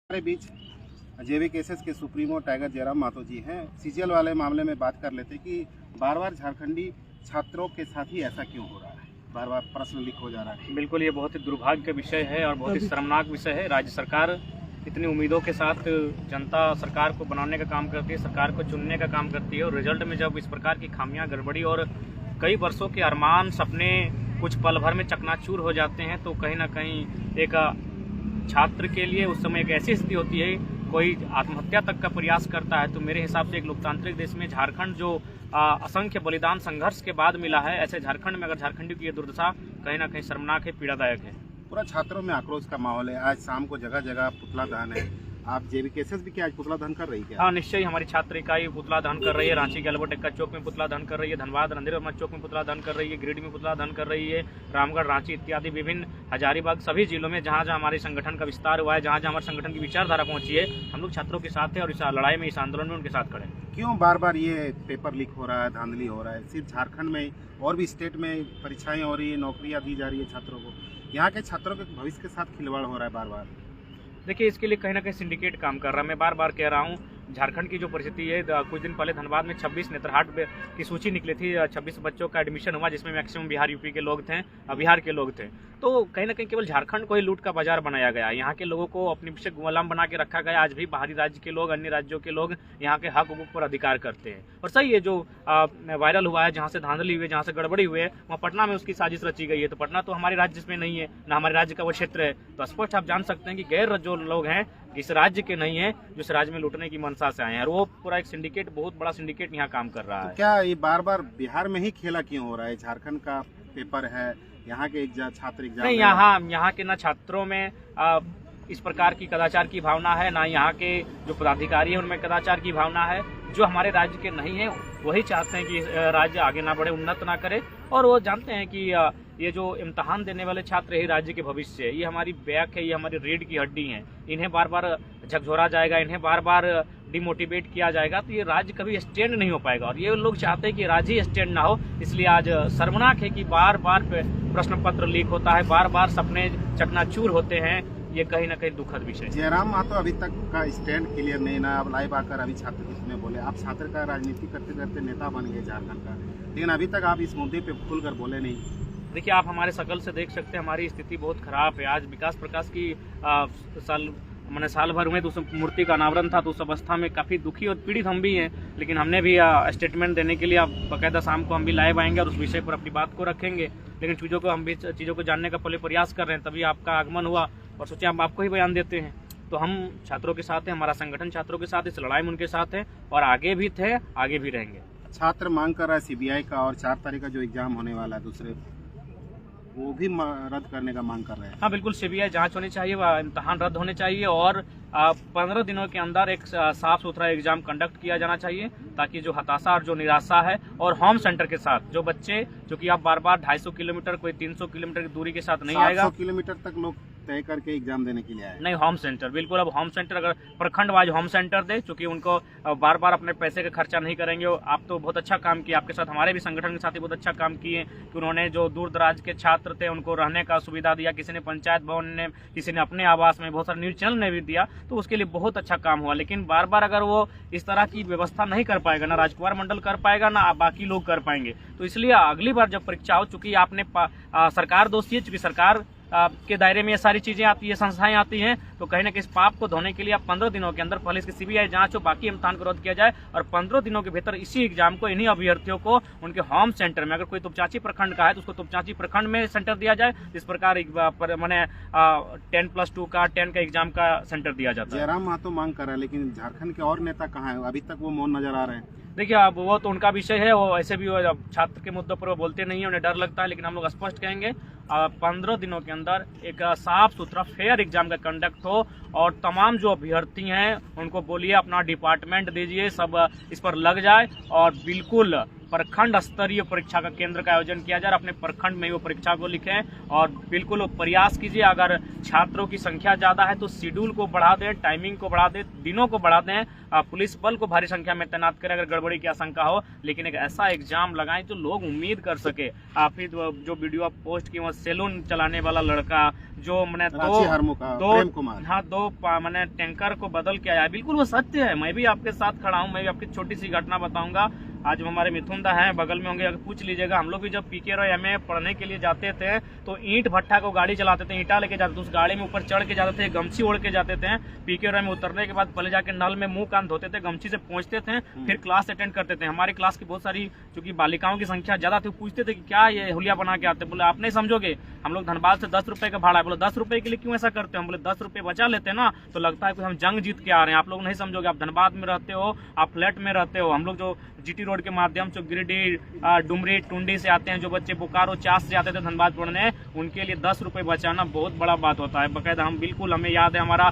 हमारे बीच जेवीकेएसएस के supremo tiger Jairam मातो जी हैं। सीजीएल वाले मामले में बात कर लेते कि बार बार झारखंडी छात्रों के साथ ही ऐसा क्यों हो रहा है, बार बार प्रश्न लीक हो जा रहा है। बिल्कुल, ये बहुत ही दुर्भाग्य का विषय है और बहुत ही शर्मनाक विषय है। राज्य सरकार इतनी उम्मीदों के साथ जनता सरकार को बनाने का काम करती है, सरकार को चुनने का काम करती है और रिजल्ट में जब इस प्रकार की खामियां, गड़बड़ी और कई वर्षों के अरमान, सपने कुछ पल भर में चकनाचूर हो जाते हैं तो कहीं ना कहीं एक छात्र के लिए उस समय एक ऐसी स्थिति होती है, कोई आत्महत्या तक का प्रयास करता है। तो मेरे हिसाब से एक लोकतांत्रिक देश में झारखंड जो असंख्य बलिदान संघर्ष के बाद मिला है, ऐसे झारखंड में अगर झारखंडी की ये दुर्दशा कहीं ना कहीं शर्मनाक है, पीड़ादायक है। पूरा छात्रों में आक्रोश का माहौल है। आज शाम को जगह जगह पुतला दहन है। आप जेवीकेएसएस भी क्या आज पुतला दहन कर रही है? हाँ, निश्चय हमारी छात्र इकाई पुतला दहन कर रही है। रांची के अल्बर्ट एक्का चौक में पुतला दहन कर रही है, धनबाद रणधीर वर्मा चौक में पुतला दहन कर रही है, गिरिडीह में पुतला दहन कर रही है, रामगढ़, रांची इत्यादि विभिन्न हजारीबाग सभी जिलों में जहाँ जहाँ हमारे संगठन का विस्तार हुआ है, जहाँ जहाँ हमारे संगठन की विचारधारा पहुंची है, हम लोग छात्रों के साथ हैं और इस लड़ाई में, इस आंदोलन में उनके साथ खड़े हैं। क्यों बार बार ये पेपर लीक हो रहा है, धांधली हो रहा है? सिर्फ झारखंड में और भी स्टेट में परीक्षाएं हो रही है, नौकरियां दी जा रही है छात्रों को। यहाँ के छात्रों के भविष्य के साथ खिलवाड़ हो रहा है बार बार। देखिए, इसके लिए कहीं ना कहीं सिंडिकेट काम कर रहा है। मैं बार बार कह रहा हूँ, झारखंड की जो परिस्थिति है, कुछ दिन पहले धनबाद में 26 नेत्रहाट की सूची निकली थी, 26 बच्चों का एडमिशन हुआ जिसमें मैक्सिमम बिहार यूपी के लोग थे, बिहार के लोग थे। तो कहीं ना कहीं केवल झारखंड को ही लूट का बाजार बनाया गया। यहाँ के लोगों को अपने पीछे गुलाम बना के रखा गया। आज भी बाहरी राज्य के लोग, अन्य राज्यों के लोग यहाँ के हक हुकूक पर अधिकार करते हैं। और सही है, जो वायरल हुआ है, जहाँ से धांधली हुई है, जहाँ से गड़बड़ी हुई है, वहाँ पटना में उसकी साजिश रची गई है। तो पटना तो हमारे राज्य में नहीं है, ना हमारे राज्य का वो क्षेत्र है। तो स्पष्ट आप जान सकते हैं कि गैर जो लोग हैं, इस राज्य के नहीं है, जो इस राज्य में लूटने की मंशा से आए हैं। और वो पूरा एक सिंडिकेट, बहुत बड़ा सिंडिकेट यहाँ काम कर रहा है। तो क्या ये बार बार बिहार में ही खेला क्यों हो रहा है? झारखंड का पेपर है, यहाँ के छात्र एग्जाम नहीं, यहाँ के ना छात्रों में इस प्रकार की कदाचार की भावना है, ना यहाँ के जो पदाधिकारी हैं उनमें कदाचार की भावना है। जो हमारे राज्य के नहीं है वही चाहते हैं कि राज्य आगे ना बढ़े, उन्नत ना करे। और वो जानते हैं कि ये जो इम्तहान देने वाले छात्र ही राज्य के भविष्य है, ये हमारी बैक है, ये हमारी रीढ़ की हड्डी है। इन्हें बार बार झकझोरा जाएगा, इन्हें बार बार डिमोटिवेट किया जाएगा तो ये राज्य कभी स्टैंड नहीं हो पाएगा। और ये लोग चाहते हैं कि राज्य ही स्टैंड ना हो। इसलिए आज शर्मनाक है कि बार बार प्रश्न पत्र लीक होता है, बार बार सपने चकनाचूर होते हैं। ये कहीं ना कहीं दुखद विषय है। जयराम मातो अभी तक का स्टैंड क्लियर नहीं ना। अब लाइव आकर अभी छात्र इसमें बोले, आप छात्र का राजनीति करते करते नेता बन गए झारखंड का, लेकिन अभी तक आप इस मुद्दे पे खुलकर बोले नहीं। देखिए, आप हमारे शकल से देख सकते हैं हमारी स्थिति बहुत खराब है। आज विकास प्रकाश की साल भर में तो उस मूर्ति का अनावरण था, तो उस अवस्था में काफ़ी दुखी और पीड़ित हम भी हैं। लेकिन हमने भी स्टेटमेंट देने के लिए अब बाकायदा शाम को हम भी लाइव आएंगे और उस विषय पर अपनी बात को रखेंगे। लेकिन चीज़ों को जानने का पहले प्रयास कर रहे हैं, तभी आपका आगमन हुआ और सोचे हम आपको ही बयान देते हैं। तो हम छात्रों के साथ हैं, हमारा संगठन छात्रों के साथ, इस लड़ाई में उनके साथ है और आगे भी थे, आगे भी रहेंगे। छात्र मांग कर रहा है सीबीआई का, और 4 तारीख का जो एग्जाम होने वाला है दूसरे, वो भी रद्द करने का मांग कर रहे हैं। हाँ, बिल्कुल, सीबीआई जांच होनी चाहिए, इम्तहान रद्द होने चाहिए और 15 दिनों के अंदर एक साफ सुथरा एग्जाम कंडक्ट किया जाना चाहिए, ताकि जो हताशा और जो निराशा है, और होम सेंटर के साथ जो बच्चे, जो कि आप बार बार 250 किलोमीटर, कोई 300 किलोमीटर की दूरी के साथ नहीं आएगा। 700 किलोमीटर तक लोग तय करके एग्जाम देने के लिए आए। नहीं, होम सेंटर बिल्कुल। अब होम सेंटर अगर प्रखंड वाइज होम सेंटर दे, चूंकि उनको बार बार अपने पैसे का खर्चा नहीं करेंगे। आप तो बहुत अच्छा काम किया, आपके साथ हमारे भी संगठन के साथ ही बहुत अच्छा काम किए कि उन्होंने जो दूर दराज के छात्र थे उनको रहने का सुविधा दिया। किसी ने पंचायत भवन ने, किसी ने अपने आवास में, बहुत सारे न्यूज चैनल ने भी दिया, तो उसके लिए बहुत अच्छा काम हुआ। लेकिन बार बार अगर वो इस तरह की व्यवस्था नहीं कर पाएगा, ना राजकुमार मंडल कर पाएगा, ना बाकी लोग कर पाएंगे, तो इसलिए अगली बार जब परीक्षा हो, चूंकि आपने सरकार दोषी है, चूंकि सरकार के दायरे में ये सारी चीजें आती है, संस्थाएं आती हैं, तो कहीं ना कहीं इस पाप को धोने के लिए आप 15 दिनों के अंदर पहले इसकी सीबीआई जांच हो, बाकी इम्तहान को रद्द किया जाए और 15 दिनों के भीतर इसी एग्जाम को इन्हीं अभ्यर्थियों को उनके होम सेंटर में, अगर कोई तुपचाची प्रखंड का है तो उसको तुपचाची प्रखंड में सेंटर दिया जाए। इस प्रकार मैंने 10+2 का 10 का एग्जाम का सेंटर दिया जाता है। जयराम मातो मांग कर रहा है, लेकिन झारखंड के और नेता कहाँ है? अभी तक वो मौन नजर आ रहे हैं। देखिए, अब वो तो उनका विषय है, वो ऐसे भी छात्र के मुद्दों पर वो बोलते नहीं है, उन्हें डर लगता है। लेकिन हम लोग स्पष्ट कहेंगे, 15 दिनों के अंदर एक साफ सुथरा फेयर एग्जाम का कंडक्ट हो और तमाम जो अभ्यर्थी हैं उनको बोलिए अपना डिपार्टमेंट दीजिए, सब इस पर लग जाए और बिल्कुल प्रखंड स्तरीय परीक्षा का केंद्र का आयोजन किया जाए, अपने प्रखंड में वो परीक्षा को लिखें और बिल्कुल प्रयास कीजिए। अगर छात्रों की संख्या ज़्यादा है तो शेड्यूल को बढ़ा दें, टाइमिंग को बढ़ा दें, दिनों को बढ़ा दें, पुलिस बल को भारी संख्या में तैनात करें अगर गड़बड़ी की आशंका हो, लेकिन एक ऐसा एग्जाम लगाएं जो लोग उम्मीद कर सके। आप ही जो वीडियो आप पोस्ट की, वहाँ सैलून चलाने वाला लड़का जो मैंने दो मैंने टैंकर को बदल के आया, बिल्कुल वो सत्य है। मैं भी आपके साथ खड़ा हूँ, मैं भी आपकी छोटी सी घटना बताऊंगा। आज हमारे मिथुन दा हैं बगल में होंगे, अगर पूछ लीजिएगा। हम लोग भी जब पीके और एमए पढ़ने के लिए जाते थे तो ईंट भट्टा को गाड़ी चलाते थे, ईंटा लेके जाते थे, उस गाड़ी में ऊपर चढ़ के जाते थे, गमछी ओढ़ के जाते थे। पीके और एमए उतरने के बाद पहले जाके नल में मुंह कान धोते थे, गमछी से पहुंचते थे, फिर क्लास अटेंड करते थे। हमारी क्लास की बहुत सारी चूंकि बालिकाओं की संख्या ज्यादा थी, पूछते थे कि क्या ये हुलिया बना के आते। बोले आप नहीं समझोगे, हम लोग धनबाद से 10 रुपए का भाड़ा है। बोले 10 रुपए के लिए क्यों ऐसा करते हैं? हम बोले 10 रुपए बचा लेते ना तो लगता है कि हम जंग जीत के आ रहे हैं। आप लोग नहीं समझोगे, आप धनबाद में रहते हो, आप फ्लैट में रहते हो। हम लोग जो जीटी रोड के माध्यम से गिरिडीह, डुमरी, टुंडी से आते हैं, जो बच्चे बोकारो, चास से आते थे धनबाद पढ़ने, उनके लिए 10 रुपए बचाना बहुत बड़ा बात होता है। बकायदा हम बिल्कुल, हमें याद है हमारा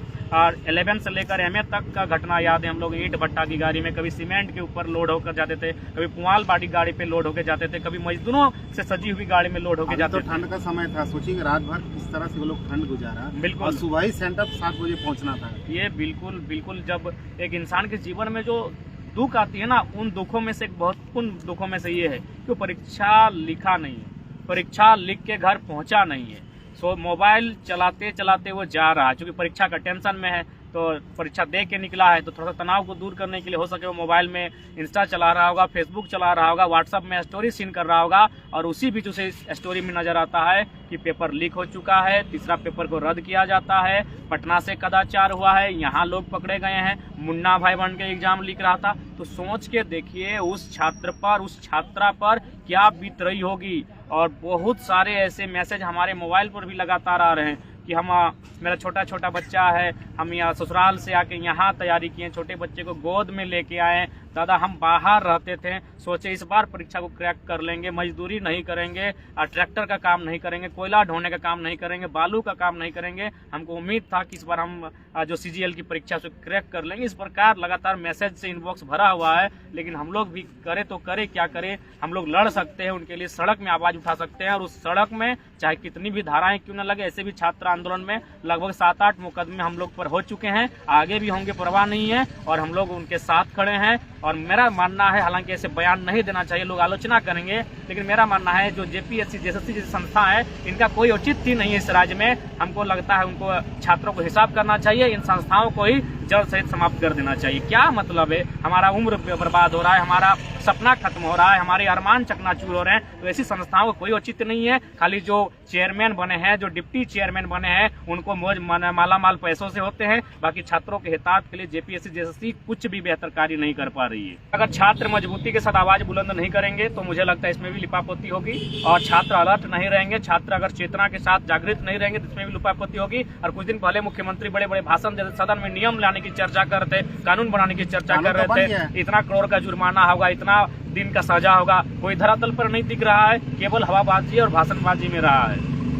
11 से लेकर एमए तक का घटना याद है। हम लोग ईंट भट्टा की गाड़ी में कभी सीमेंट के ऊपर लोड होकर जाते थे, कभी पुआल बाटी गाड़ी पे लोड होकर जाते थे, कभी मजदूरों से सजी हुई गाड़ी में लोड होकर जाते थे। ठंड का समय था, सोचिए रात भर किस तरह से वो लोग ठंड गुजारा, बिल्कुल सुबह ही सेंटर 7 बजे पहुंचना था। ये बिल्कुल बिल्कुल, जब एक इंसान के जीवन में जो दुख आती है ना, उन दुखों में से एक बहुत उन दुखों में से ये है कि परीक्षा लिखा नहीं है, परीक्षा लिख के घर पहुंचा नहीं है। सो मोबाइल चलाते चलाते वो जा रहा है, क्योंकि परीक्षा का टेंशन में है, तो परीक्षा दे के निकला है, तो थोड़ा सा तनाव को दूर करने के लिए हो सके वो मोबाइल में इंस्टा चला रहा होगा, फेसबुक चला रहा होगा, व्हाट्सएप में स्टोरी सीन कर रहा होगा, और उसी बीच उसे स्टोरी में नजर आता है कि पेपर लीक हो चुका है, तीसरा पेपर को रद्द किया जाता है, पटना से कदाचार हुआ है, यहाँ लोग पकड़े गए हैं, मुन्ना भाई बन के एग्जाम लिख रहा था। तो सोच के देखिए उस छात्र पर, उस छात्रा पर क्या बीत रही होगी। और बहुत सारे ऐसे मैसेज हमारे मोबाइल पर भी लगातार आ रहे हैं कि हम, मेरा छोटा छोटा बच्चा है, हम यहाँ ससुराल से आके यहाँ तैयारी किए, छोटे बच्चे को गोद में लेके आए, दादा हम बाहर रहते थे, सोचे इस बार परीक्षा को क्रैक कर लेंगे, मजदूरी नहीं करेंगे, ट्रैक्टर का काम नहीं करेंगे, कोयला ढोने का काम नहीं करेंगे, बालू का काम नहीं करेंगे, हमको उम्मीद था कि इस बार हम जो सीजीएल की परीक्षा से क्रैक कर लेंगे। इस प्रकार लगातार मैसेज से इनबॉक्स भरा हुआ है, लेकिन हम लोग भी करे तो करे क्या करे, हम लोग लड़ सकते हैं, उनके लिए सड़क में आवाज उठा सकते हैं, और उस सड़क में चाहे कितनी भी धाराएं क्यों न लगे, ऐसे भी छात्र आंदोलन में लगभग 7-8 मुकदमे हम लोग पर हो चुके हैं, आगे भी होंगे, परवाह नहीं है, और हम लोग उनके साथ खड़े हैं। और मेरा मानना है, हालांकि ऐसे बयान नहीं देना चाहिए, लोग आलोचना करेंगे, लेकिन मेरा मानना है जो जेपीएससी जेएसएससी जैसी संस्था है, इनका कोई औचित्य नहीं है इस राज्य में। हमको लगता है उनको छात्रों को हिसाब करना चाहिए, इन संस्थाओं को ही जड़ सहित समाप्त कर देना चाहिए। क्या मतलब है, हमारा उम्र बर्बाद हो रहा है, हमारा सपना खत्म हो रहा है, हमारे अरमान चकनाचूर हो रहे हैं, तो ऐसी संस्थाओं को कोई औचित्य नहीं है। खाली जो चेयरमैन बने हैं, जो डिप्टी चेयरमैन बने हैं, उनको मौज माला माल पैसों से होते हैं, बाकी छात्रों के हितार्थ के लिए जेपीएससी जेएसएससी कुछ भी बेहतर कार्य नहीं कर पा रही है। अगर छात्र मजबूती के साथ आवाज बुलंद नहीं करेंगे तो मुझे लगता है इसमें भी लिपापोती होगी, और छात्र अलर्ट नहीं रहेंगे, छात्र अगर चेतना के साथ जागृत नहीं रहेंगे तो इसमें भी लिपापोती होगी। और कुछ दिन पहले मुख्यमंत्री बड़े बड़े भाषण देते, सदन में नियम लाने की चर्चा कर रहे थे, कानून बनाने की चर्चा कर रहे थे, इतना करोड़ का जुर्माना होगा, इतना दिन का सजा होगा, कोई धरातल पर नहीं दिख रहा है, केवल हवाबाजी और भाषणबाजी में रहा है।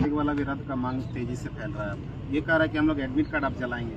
वाला विरोध का मांग तेजी से फैल रहा है, ये कह रहा है कि हम लोग एडमिट कार्ड अब जलाएंगे।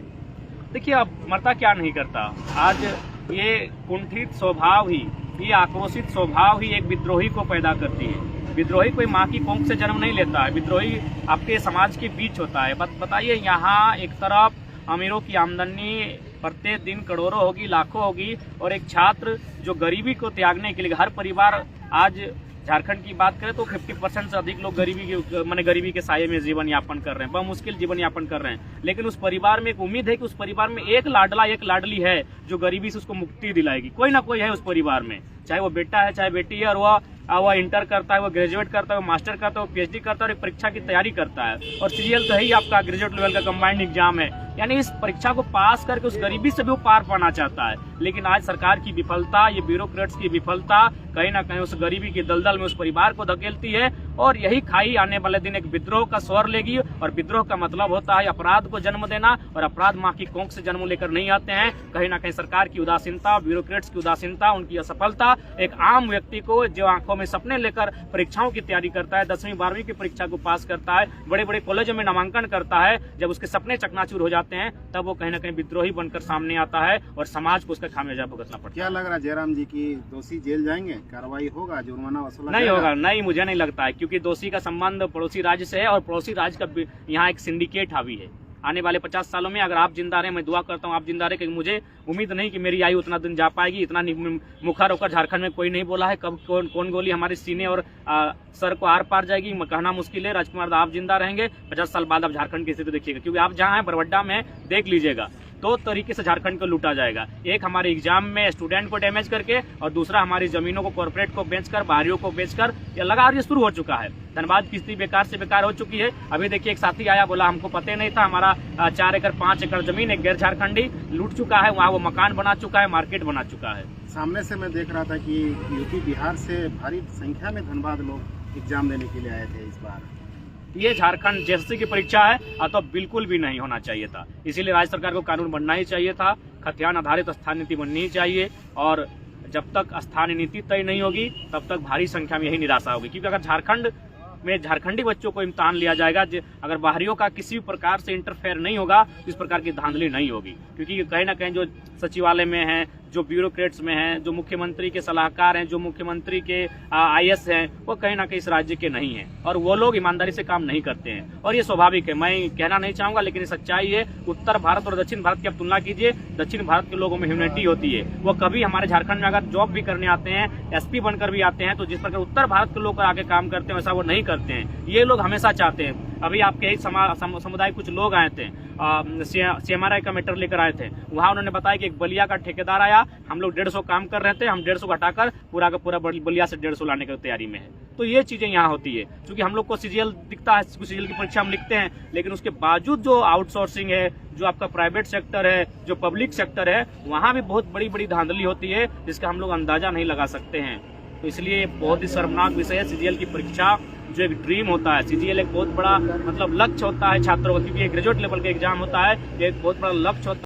देखिए, अब मरता क्या नहीं करता, आज ये कुंठित स्वभाव ही, ये आक्रोशित स्वभाव ही एक विद्रोही को पैदा करती है। विद्रोही कोई माँ की कोख से जन्म नहीं लेता है, विद्रोही आपके समाज के बीच होता है। बताइए, यहाँ एक तरफ अमीरों की आमदनी प्रत्येक दिन करोड़ों होगी, लाखों होगी, और एक छात्र जो गरीबी को त्यागने के लिए, हर परिवार आज झारखंड की बात करें तो 50% से अधिक लोग गरीबी के साये में जीवन यापन कर रहे हैं, बहुत मुश्किल जीवन यापन कर रहे हैं। लेकिन उस परिवार में एक उम्मीद है कि उस परिवार में एक लाडला, एक लाडली है जो गरीबी से उसको मुक्ति दिलाएगी। कोई ना कोई है उस परिवार में, चाहे वो बेटा है चाहे बेटी है, और वह इंटर करता है, वो ग्रेजुएट करता है, वो मास्टर करता है, वो पीएचडी करता है, और एक परीक्षा की तैयारी करता है। और सीजीएल तो है ही आपका ग्रेजुएट लेवल का कंबाइंड एग्जाम है, यानी इस परीक्षा को पास करके उस गरीबी से भी वो पार पाना चाहता है। लेकिन आज सरकार की विफलता, ये ब्यूरोक्रेट्स की विफलता कहीं ना कहीं उस गरीबी की दलदल में उस परिवार को धकेलती है, और यही खाई आने वाले दिन एक विद्रोह का स्वर लेगी। और विद्रोह का मतलब होता है अपराध को जन्म देना, और अपराध माँ की कोख से जन्म लेकर नहीं आते हैं। कहीं ना कहीं सरकार की उदासीनता, ब्यूरोक्रेट्स की उदासीनता, उनकी असफलता एक आम व्यक्ति को, जो आंखों में सपने लेकर परीक्षाओं की तैयारी करता है, 10वीं 12वीं की परीक्षा को पास करता है, बड़े बड़े कॉलेजों में नामांकन करता है, जब उसके सपने चकनाचूर हो जाते जाते हैं तब वो कहीं ना कहीं विद्रोही बनकर सामने आता है और समाज को उसका खामियाजा भुगतना पड़ता है। क्या लग रहा है जयराम जी की दोषी जेल जाएंगे, कार्रवाई होगा, जुर्माना वसूला नहीं जाएगा? होगा, नहीं, मुझे नहीं लगता है, क्योंकि दोषी का संबंध पड़ोसी राज्य से है और पड़ोसी राज्य का यहाँ एक सिंडिकेट हावी है। आने वाले 50 सालों में अगर आप जिंदा रहे, मैं दुआ करता हूँ आप जिंदा रहे, क्योंकि मुझे उम्मीद नहीं कि मेरी आयु उतना दिन जा पाएगी। इतना मुखर होकर झारखंड में कोई नहीं बोला है, कब कौन गोली हमारे सीने और सर को आर पार जाएगी कहना मुश्किल है। राजकुमार आप जिंदा रहेंगे, 50 साल बाद आप झारखंड की स्थिति देखिएगा, क्योंकि आप जहाँ हैं बरवड्डा में देख लीजिएगा, दो तरीके से झारखंड को लूटा जाएगा। एक हमारे एग्जाम में स्टूडेंट को डैमेज करके और दूसरा हमारी जमीनों को कॉर्पोरेट को बेचकर, बाहरियों को बेचकर, ये लगातार ये शुरू हो चुका है। धनबाद की स्थिति बेकार से बेकार हो चुकी है। अभी देखिए एक साथी आया, बोला हमको पता नहीं था, हमारा 4 एकड़ 5 एकड़ जमीन एक गैर झारखंडी लूट चुका है, वहाँ वो मकान बना चुका है, मार्केट बना चुका है। सामने से मैं देख रहा था कि यूपी बिहार से भारी संख्या में धनबाद लोग एग्जाम देने के लिए आए थे इस बार। ये झारखंड जैसे की परीक्षा है तो बिल्कुल भी नहीं होना चाहिए था। इसीलिए राज्य सरकार को कानून बनना ही चाहिए था, खतियान आधारित स्थान नीति बननी ही चाहिए, और जब तक स्थानीय नीति तय नहीं होगी तब तक भारी संख्या में यही निराशा होगी। क्योंकि अगर झारखंड में झारखंडी बच्चों को इम्तहान लिया जाएगा, अगर बाहरियों का किसी भी प्रकार से इंटरफेयर नहीं होगा तो इस प्रकार की धांधली नहीं होगी। क्योंकि कहीं ना कहीं जो सचिवालय में हैं, जो ब्यूरोक्रेट्स में हैं, जो मुख्यमंत्री के सलाहकार हैं, जो मुख्यमंत्री के IAS हैं, वो कहीं ना कहीं इस राज्य के नहीं हैं और वो लोग ईमानदारी से काम नहीं करते हैं। और ये स्वाभाविक है, मैं कहना नहीं चाहूंगा, लेकिन ये सच्चाई है। उत्तर भारत और दक्षिण भारत की आप तुलना कीजिए, दक्षिण भारत के लोगों में ह्यूमैनिटी होती है। वो कभी हमारे झारखंड में अगर जॉब भी करने आते हैं, SP बनकर भी आते हैं, तो जिस प्रकार उत्तर भारत के लोग आगे काम करते हैं वैसा वो नहीं करते हैं। ये लोग हमेशा चाहते हैं। अभी आपके एक समुदाय कुछ लोग आए थे, CMRI का मैटर लेकर आए थे, वहाँ उन्होंने बताया कि एक बलिया का ठेकेदार आया, हम लोग 150 काम कर रहे थे, हम 150 घटाकर पूरा का पूरा बलिया से 150 लाने की तैयारी में है। तो ये चीजें यहाँ होती है। क्योंकि हम लोग को CGL दिखता है, CGL की परीक्षा हम लिखते हैं, लेकिन उसके बावजूद जो आउटसोर्सिंग है, जो आपका प्राइवेट सेक्टर है, जो पब्लिक सेक्टर है, वहाँ भी बहुत बड़ी बड़ी धांधली होती है जिसका हम लोग अंदाजा नहीं लगा सकते हैं। तो इसलिए बहुत ही शर्मनाक विषय है CGL की परीक्षा, जो एक ड्रीम होता है। CGL एक बहुत बड़ा मतलब लक्ष्य होता है छात्रों का, क्योंकि एक ग्रेजुएट लेवल का एग्जाम होता है, एक बहुत बड़ा लक्ष्य होता है।